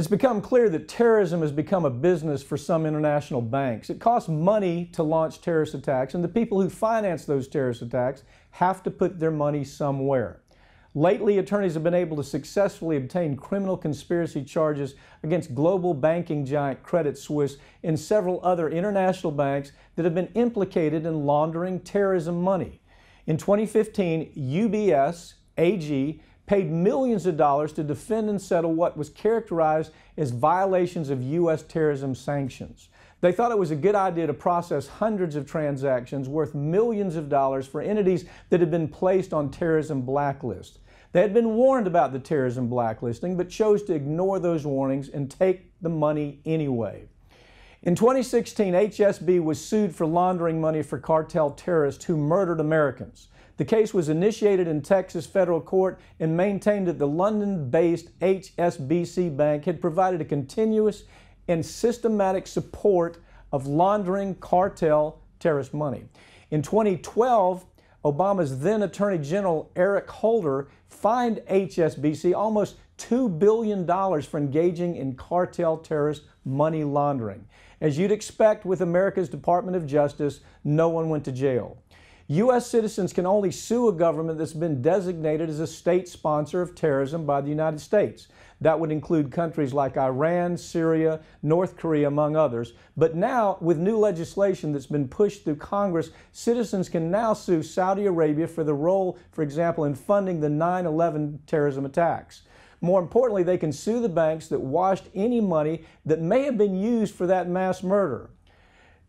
It's become clear that terrorism has become a business for some international banks. It costs money to launch terrorist attacks, and the people who finance those terrorist attacks have to put their money somewhere. Lately, attorneys have been able to successfully obtain criminal conspiracy charges against global banking giant Credit Suisse and several other international banks that have been implicated in laundering terrorism money. In 2015, UBS AG paid millions of dollars to defend and settle what was characterized as violations of U.S. terrorism sanctions. They thought it was a good idea to process hundreds of transactions worth millions of dollars for entities that had been placed on terrorism blacklists. They had been warned about the terrorism blacklisting, but chose to ignore those warnings and take the money anyway. In 2016, HSB was sued for laundering money for cartel terrorists who murdered Americans. The case was initiated in Texas federal court and maintained that the London-based HSBC Bank had provided a continuous and systematic support of laundering cartel terrorist money. In 2012, Obama's then Attorney General Eric Holder fined HSBC almost $2 billion for engaging in cartel terrorist money laundering. As you'd expect with America's Department of Justice, no one went to jail. U.S. citizens can only sue a government that's been designated as a state sponsor of terrorism by the United States. That would include countries like Iran, Syria, North Korea, among others. But now, with new legislation that's been pushed through Congress, citizens can now sue Saudi Arabia for the role, for example, in funding the 9/11 terrorism attacks. More importantly, they can sue the banks that washed any money that may have been used for that mass murder.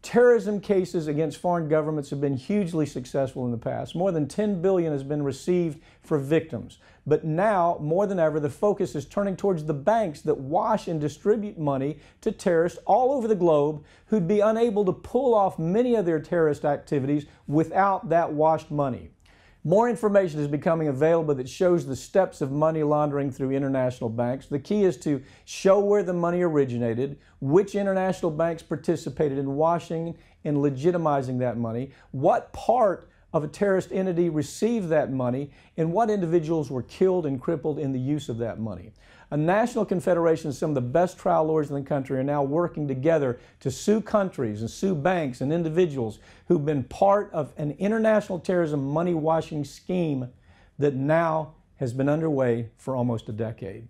Terrorism cases against foreign governments have been hugely successful in the past. More than $10 billion has been received for victims. But now, more than ever, the focus is turning towards the banks that wash and distribute money to terrorists all over the globe who'd be unable to pull off many of their terrorist activities without that washed money. More information is becoming available that shows the steps of money laundering through international banks. The key is to show where the money originated, which international banks participated in washing and legitimizing that money, what part of a terrorist entity received that money, and what individuals were killed and crippled in the use of that money. A national confederation of some of the best trial lawyers in the country are now working together to sue countries and sue banks and individuals who've been part of an international terrorism money washing scheme that now has been underway for almost a decade.